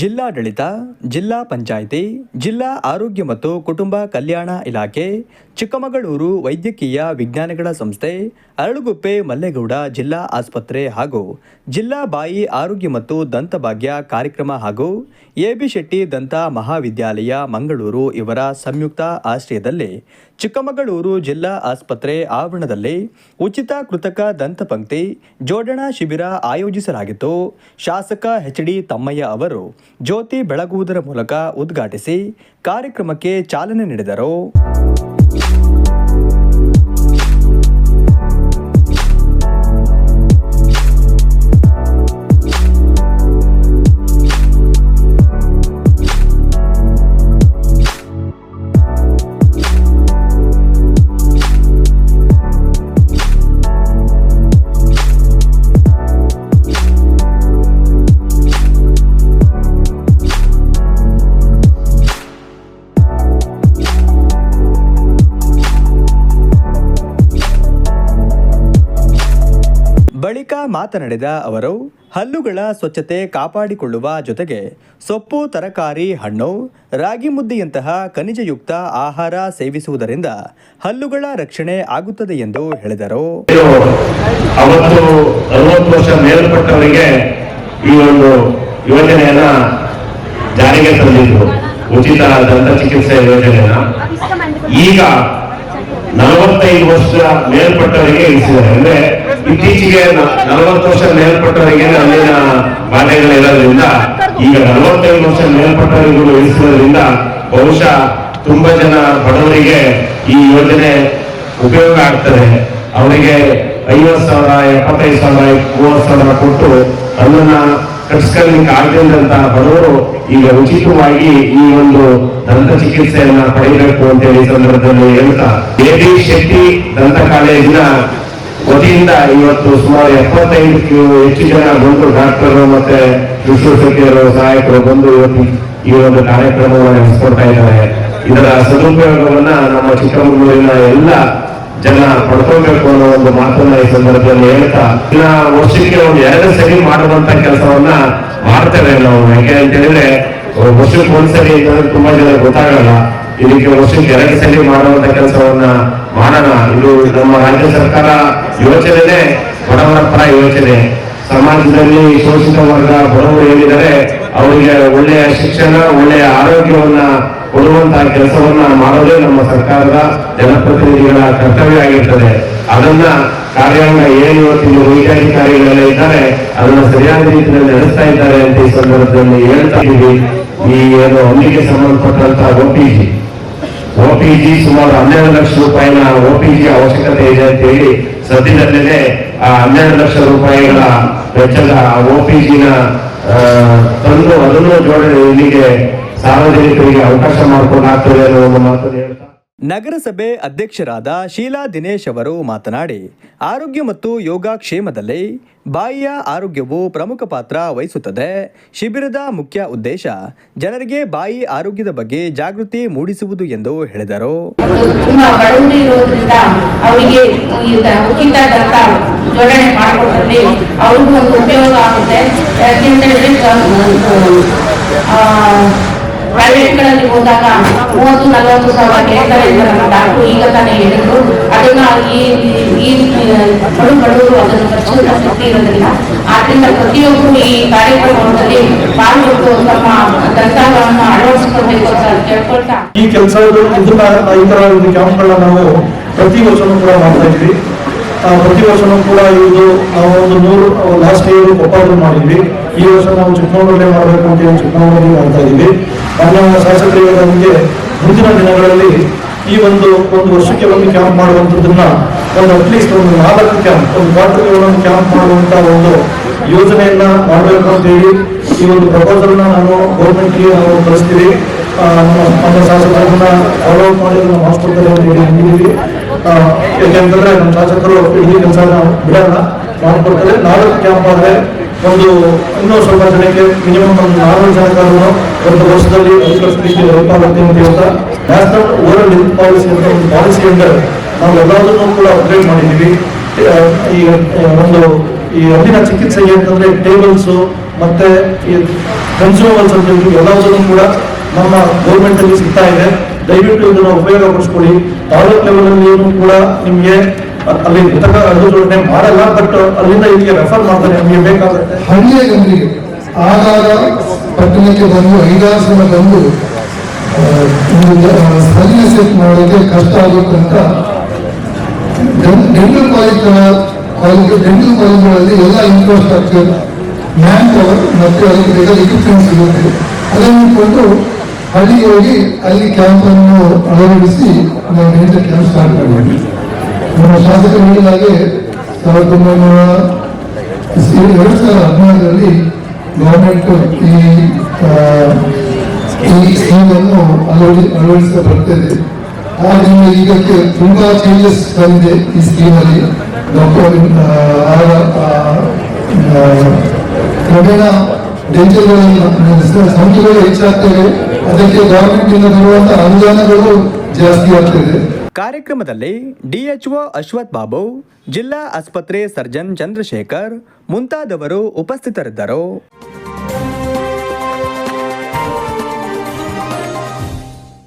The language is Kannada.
ಜಿಲ್ಲಾಡಳಿತ, ಜಿಲ್ಲಾ ಪಂಚಾಯಿತಿ, ಜಿಲ್ಲಾ ಆರೋಗ್ಯ ಮತ್ತು ಕುಟುಂಬ ಕಲ್ಯಾಣ ಇಲಾಖೆ, ಚಿಕ್ಕಮಗಳೂರು ವೈದ್ಯಕೀಯ ವಿಜ್ಞಾನಗಳ ಸಂಸ್ಥೆ, ಅರಳುಗುಪ್ಪೆ ಮಲ್ಲೇಗೌಡ ಜಿಲ್ಲಾ ಆಸ್ಪತ್ರೆ ಹಾಗೂ ಜಿಲ್ಲಾ ಬಾಯಿ ಆರೋಗ್ಯ ಮತ್ತು ದಂತಭಾಗ್ಯ ಕಾರ್ಯಕ್ರಮ ಹಾಗೂ ಎಬಿ ಶೆಟ್ಟಿ ದಂತ ಮಹಾವಿದ್ಯಾಲಯ ಮಂಗಳೂರು ಇವರ ಸಂಯುಕ್ತ ಆಶ್ರಯದಲ್ಲಿ ಚಿಕ್ಕಮಗಳೂರು ಜಿಲ್ಲಾ ಆಸ್ಪತ್ರೆ ಆವರಣದಲ್ಲಿ ಉಚಿತ ಕೃತಕ ದಂತಪಂಕ್ತಿ ಜೋಡಣಾ ಶಿಬಿರ ಆಯೋಜಿಸಲಾಗಿತ್ತು. ಶಾಸಕ ಎಚ್.ಡಿ. ತಮ್ಮಯ್ಯ ಅವರು ಜ್ಯೋತಿ ಬೆಳಗುವುದರ ಮೂಲಕ ಉದ್ಘಾಟಿಸಿ ಕಾರ್ಯಕ್ರಮಕ್ಕೆ ಚಾಲನೆ ನೀಡಿದರು. ಬಳಿಕ ಮಾತನಾಡಿದ ಅವರು, ಹಲ್ಲುಗಳ ಸ್ವಚ್ಛತೆ ಕಾಪಾಡಿಕೊಳ್ಳುವ ಜೊತೆಗೆ ಸೊಪ್ಪು, ತರಕಾರಿ, ಹಣ್ಣು, ರಾಗಿ ಮುದ್ದೆಯಂತಹ ಖನಿಜಯುಕ್ತ ಆಹಾರ ಸೇವಿಸುವುದರಿಂದ ಹಲ್ಲುಗಳ ರಕ್ಷಣೆ ಆಗುತ್ತದೆ ಎಂದು ಹೇಳಿದರು. ಅವತ್ತು 60 ವರ್ಷ ಮೇಲ್ಪಟ್ಟವರಿಗೆ ಈ ಒಂದು ಯೋಜನೆಯನ್ನ ಜಾರಿಗೆ ತಂದಿದ್ರು, ಉಚಿತ ದಂತ ಚಿಕಿತ್ಸೆ ಯೋಜನೆಯನ್ನ. ಈಗ 45 ವರ್ಷ ಮೇಲ್ಪಟ್ಟವರಿಗೆ ಇರಿಸಿದ್ದಾರೆ. ಅಂದ್ರೆ ಇತ್ತೀಚೆಗೆ 40 ವರ್ಷ ಮೇಲ್ಪಟ್ಟವರಿಗೆ ಅಲ್ಲಿನ ಬಾಧೆಗಳಿರೋದ್ರಿಂದ ಈಗ 45 ವರ್ಷ ಮೇಲ್ಪಟ್ಟವರಿಗೂ ಇರಿಸಿರೋದ್ರಿಂದ ಬಹುಶಃ ತುಂಬಾ ಜನ ಬಡವರಿಗೆ ಈ ಯೋಜನೆ ಉಪಯೋಗ ಆಗ್ತದೆ. ಅವರಿಗೆ 50,000, 75,000, 30,000 ಕೊಟ್ಟು ಅದನ್ನ ಕಟ್ಸ್ಕೊಳ್ಳಿಕ್ಕೆ ಆಗದಂತ ಬಡವರು ಈಗ ಉಚಿತವಾಗಿ ಈ ಒಂದು ದಂತ ಚಿಕಿತ್ಸೆಯನ್ನ ಪಡೆಯಬೇಕು ಅಂತೇಳಿ ಸಂದರ್ಭದಲ್ಲಿ ಹೇಳ್ತಾ, ಎಬಿ ಶೆಟ್ಟಿ ದಂತ ಕಾಲೇಜಿನ ವತಿಯಿಂದ ಇವತ್ತು ಸುಮಾರು 75ಕ್ಕೂ ಹೆಚ್ಚು ಜನ ಬಂದು ಡಾಕ್ಟರ್ ಮತ್ತೆ ಶುಶ್ರೂಷಕಿಯರು, ಸಹಾಯಕರು ಬಂದು ಇವತ್ತು ಈ ಒಂದು ಕಾರ್ಯಕ್ರಮವನ್ನು ನಡೆಸಿಕೊಡ್ತಾ ಇದ್ದಾರೆ. ಇದರ ಸದುಪಯೋಗವನ್ನ ನಮ್ಮ ಚಿಕ್ಕಮಗಳೂರಿನ ಎಲ್ಲ ಜನ ಪಡ್ಕೋಬೇಕು ಅನ್ನೋ ಒಂದು ಮಾತನ್ನ ಈ ಸಂದರ್ಭದಲ್ಲಿ ಹೇಳ್ತಾ, ಇನ್ನ ವರ್ಷಕ್ಕೆ ಒಂದು 2 ಸರಿ ಮಾಡುವಂತ ಕೆಲಸವನ್ನ ಮಾಡ್ತೇವೆ ನಾವು. ಯಾಕೆ ಅಂತ ಹೇಳಿದ್ರೆ ವರ್ಷಕ್ಕೆ ಒಂದ್ಸರಿ ಅಂತಂದ್ರೆ ತುಂಬಾ ಜನ ಗೊತ್ತಾಗಲ್ಲ. ಇದಕ್ಕೆ ವರ್ಷಕ್ಕೆ 2 ಸರಿ ಮಾಡುವಂತ ಕೆಲಸವನ್ನ ಮಾಡೋಣ. ಇದು ನಮ್ಮ ರಾಜ್ಯ ಸರ್ಕಾರ ಯೋಚನೆ ಬಡವರ ಪರ ಯೋಚನೆ. ಸಮಾಜದಲ್ಲಿ ಶೋಷಿತ ವರ್ಗ ಬಡವರು ಏನಿದ್ದಾರೆ ಅವರಿಗೆ ಒಳ್ಳೆಯ ಶಿಕ್ಷಣ, ಒಳ್ಳೆಯ ಆರೋಗ್ಯವನ್ನ ಕೊಡುವಂತಹ ಕೆಲಸವನ್ನ ಮಾಡೋದೇ ನಮ್ಮ ಸರ್ಕಾರದ ಜನಪ್ರತಿನಿಧಿಗಳ ಕರ್ತವ್ಯ ಆಗಿರ್ತದೆ. ಅದನ್ನ ಕಾರ್ಯಾಂಗ ಏನು ಇವತ್ತಿನ ವೈದ್ಯಾಧಿಕಾರಿಗಳೆಲ್ಲ ಇದ್ದಾರೆ ಅದನ್ನ ಸರಿಯಾದ ರೀತಿಯಲ್ಲಿ ನಡೆಸ್ತಾ ಇದ್ದಾರೆ ಅಂತ ಈ ಸಂದರ್ಭದಲ್ಲಿ ಹೇಳ್ತಾ ಇದ್ದೀವಿ. ಈ ಏನು ಹಳ್ಳಿಗೆ ಸಂಬಂಧಪಟ್ಟಂತ ಒಪಿಜಿ ಸುಮಾರು 12 ಲಕ್ಷ ರೂಪಾಯಿನ ಒಪಿಜಿ ಅವಶ್ಯಕತೆ ಇದೆ ಅಂತ ಹೇಳಿ ಸದ್ಯದಲ್ಲೇ ಆ 12 ಲಕ್ಷ ರೂಪಾಯಿಗಳ ವೆಚ್ಚದ ಒಪಿಜಿನ ತಂದು ಅದನ್ನು ಜೋಡಣೆ ಇಲ್ಲಿಗೆ ಸಾರ್ವಜನಿಕರಿಗೆ ಅವಕಾಶ ಮಾಡಿಕೊಂಡಾಗ್ತದೆ ಅನ್ನೋ ಒಂದು ಮಾತನ್ನು ಹೇಳ್ತಾ, ನಗರಸಭೆ ಅಧ್ಯಕ್ಷರಾದ ಶೀಲಾ ದಿನೇಶ್ ಅವರು ಮಾತನಾಡಿ, ಆರೋಗ್ಯ ಮತ್ತು ಯೋಗಕ್ಷೇಮದಲ್ಲಿ ಬಾಯಿಯ ಆರೋಗ್ಯವು ಪ್ರಮುಖ ಪಾತ್ರ ವಹಿಸುತ್ತದೆ. ಶಿಬಿರದ ಮುಖ್ಯ ಉದ್ದೇಶ ಜನರಿಗೆ ಬಾಯಿ ಆರೋಗ್ಯದ ಬಗ್ಗೆ ಜಾಗೃತಿ ಮೂಡಿಸುವುದು ಎಂದು ಹೇಳಿದರು. ಪ್ರೈವೇಟ್ಗಳಲ್ಲಿ ಹೋದಾಗ 30-40 ಸಾವಿರ ಕೇಳ್ತಾರೆ ಡಾಕ್ಟರ್ ಈಗ ತಾನೇ ಹೇಳಿದ್ರು. ಅದನ್ನ ಈ ಬಡವರು ಅದನ್ನು ಖರ್ಚು ಶಕ್ತಿ ಇರೋದ್ರಿಂದ ಆದ್ರಿಂದ ಪ್ರತಿಯೊಬ್ಬರು ಈ ಕಾರ್ಯಕ್ರಮದಲ್ಲಿ ಪಾಲ್ಗೊಂಡು ತಮ್ಮ ದಂತಗಳನ್ನು ಅಳವಡಿಸಿಕೊಳ್ಬೇಕು ಅಂತ ಕೇಳ್ಕೊಳ್ತಾ ಈ ಕೆಲಸ ಈ ತರ ಕ್ಯಾಂಪ್ಗಳನ್ನ ನಾವು ಪ್ರತಿ ವರ್ಷನೂ ಕೂಡ ಮಾಡ್ತಾ ಇದ್ವಿ. ಪ್ರತಿ ವರ್ಷನೂ ಕೂಡ ಇದು ನಾವು ಒಂದು 100 ಲಾಸ್ಟ್ ಇಯರ್ ಕೊಪ್ಪಳದಲ್ಲಿ ಮಾಡಿದ್ವಿ. ಈ ವರ್ಷ ನಾವು ಚಿಕ್ಕಮಗಳೂರಲ್ಲೇ ಮಾಡಬೇಕು ಅಂತ ಹೇಳಿ ಚಿಕ್ಕಮಗಳೂರಲ್ಲಿ ಮಾಡ್ತಾ ಇದ್ದೀವಿ. ನಮ್ಮ ಶಾಸಕರಿಗೆ ನಮಗೆ ಮುಂದಿನ ದಿನಗಳಲ್ಲಿ ಈ ಒಂದು ವರ್ಷಕ್ಕೆ ಒಂದು ಕ್ಯಾಂಪ್ ಮಾಡುವಂಥದ್ದನ್ನ ಅಟ್ಲೀಸ್ಟ್ ಒಂದು 4 ಕ್ಯಾಂಪ್, ಒಂದು ಕ್ವಾರ್ಟರ್ಗೆ ಒಂದೊಂದು ಕ್ಯಾಂಪ್ ಮಾಡುವಂತ ಒಂದು ಯೋಜನೆಯನ್ನ ಮಾಡಬೇಕು ಅಂತ ಹೇಳಿ ಈ ಒಂದು ಪ್ರಪೋಸಲ್ನ ನಾನು ಗೌರ್ಮೆಂಟ್ಗೆ ನಾವು ಕಳಿಸ್ತೀವಿ. ನಮ್ಮ ಶಾಸಕರನ್ನ ಫಾಲೋ ಅಪ್ ಮಾಡಿ ನಾವು ಮಾಡ್ಕೊಡ್ತಾರೆ ಅಂತ ಹೇಳಿ ಅಂದಿದ್ದೀವಿ. ಯಾಕೆಂತಂದ್ರೆ ನಮ್ಮ ಶಾಸಕರು ಇಡೀ ಕೆಲಸ ಬಿಡೋಣ ಮಾಡ್ಕೊಡ್ತಾರೆ. 4 ಕ್ಯಾಂಪ್ ಆದರೆ ಒಂದು ಇನ್ನೂ ಸ್ವಲ್ಪ ಜನಕ್ಕೆ ಮಿನಿಮಮ್ ಒಂದು 4 ಜನಗಳನ್ನು ಒಂದು ವರ್ಷದಲ್ಲಿ ಅನುಸರಿಸಲಿಕ್ಕೆ ಹೆಲ್ಪ್ ಆಗುತ್ತೆ ಅಂತ ಹೇಳ್ತಾ, ನ್ಯಾಷನಲ್ ಓರಲ್ ಹೆಲ್ತ್ ಪಾಲಿಸಿ ಅಂತ ಒಂದು ಪಾಲಿಸಿ ಅಂದರೆ ನಾವು ಎಲ್ಲದನ್ನೂ ಕೂಡ ಅಪ್ಗ್ರೇಡ್ ಮಾಡಿದ್ದೀವಿ. ಈ ಹಲ್ಲಿನ ಚಿಕಿತ್ಸೆಗೆ ಅಂತಂದ್ರೆ ಟೇಬಲ್ಸು ಮತ್ತೆ ಈ ಕನ್ಸ್ಯೂಮರ್ಸ್ ಅಂತ ಹೇಳಿ ಎಲ್ಲದನ್ನು ಕೂಡ ನಮ್ಮ ಗೌರ್ಮೆಂಟ್ ಅಲ್ಲಿ ಸಿಗ್ತಾ ಇದೆ. ದಯವಿಟ್ಟು ಇದನ್ನು ಉಪಯೋಗ ಪಡಿಸ್ಕೊಳ್ಳಿ. ತಾಲೂಕ್ ಲೆವೆಲ್ ಅಲ್ಲಿ ಕೂಡ ನಿಮಗೆ ಅಲ್ಲಿ ಘಟಕ ಜೋಡಣೆ ಮಾಡಲ್ಲ, ಬಟ್ ಅಲ್ಲಿಂದ ಇಲ್ಲಿಗೆ ರೆಫರ್ ಮಾಡ್ತಾರೆ ನಿಮಗೆ ಬೇಕಾಗುತ್ತೆ. ಹಳ್ಳಿಯ ಜನರಿಗೆ ಆಗಾಗ ಪಟ್ಟಣಕ್ಕೆ ಬಂದು 5-6 ಸಲ ಬಂದು ಸರ್ವಿಸ್ ಮಾಡೋಕ್ಕೆ ಕಷ್ಟ ಆಗುತ್ತೆ ಅಂತ ಡೆಂಟಲ್ ಕಾಲೇಜುಗಳಲ್ಲಿ ಎಲ್ಲ ಇನ್ಫ್ರಾಸ್ಟ್ರಕ್ಚರ್, ಮ್ಯಾನ್ ಪವರ್ ಮತ್ತು ಅದಕ್ಕೆ ಬೇಕಾದ ಎಕ್ವಿಪ್ಮೆಂಟ್ಸ್ ಇರುತ್ತೆ. ಅದನ್ನು ಇಟ್ಕೊಂಡು ಹಳ್ಳಿಗೆ ಹೋಗಿ ಅಲ್ಲಿ ಕ್ಯಾಂಪ್ ಅನ್ನು ಅಳವಡಿಸಿ ನಾವು ಡೆಂಟಲ್ ಕ್ಯಾಂಪ್ ಸ್ಟಾರ್ಟ್ ಮಾಡಿದ್ವಿ. ನಮ್ಮ ಶಾಸಕರು ಹೇಳಿದಾಗೆ 2016ರಲ್ಲಿ ಗವರ್ಮೆಂಟ್ ಈ ಸ್ಕೀಮ್ ಅನ್ನು ಅಳವಡಿಸ್ತಾ ಬರ್ತದೆ. ಆದ್ದರಿಂದ ಈಗಕ್ಕೆ ತುಂಬಾ ಚೇಂಜಸ್ ಬಂದಿದೆ ಈ ಸ್ಕೀಮ್ ಅಲ್ಲಿ. ಕ್ರಮೇಣ ಡೆಂಟಲ್ಗಳನ್ನು ಸಂಖ್ಯೆಗಳು ಹೆಚ್ಚಾಗ್ತವೆ. ಅದಕ್ಕೆ ಗವರ್ಮೆಂಟ್ ಇಂದ ಬರುವಂತಹ ಅನುದಾನಗಳು ಜಾಸ್ತಿ ಆಗ್ತದೆ. ಕಾರ್ಯಕ್ರಮದಲ್ಲಿ ಡಿಎಚ್ಒ ಅಶ್ವಥ್ ಬಾಬು, ಜಿಲ್ಲಾ ಆಸ್ಪತ್ರೆ ಸರ್ಜನ್ ಚಂದ್ರಶೇಖರ್ ಮುಂತಾದವರು ಉಪಸ್ಥಿತರಿದ್ದರು.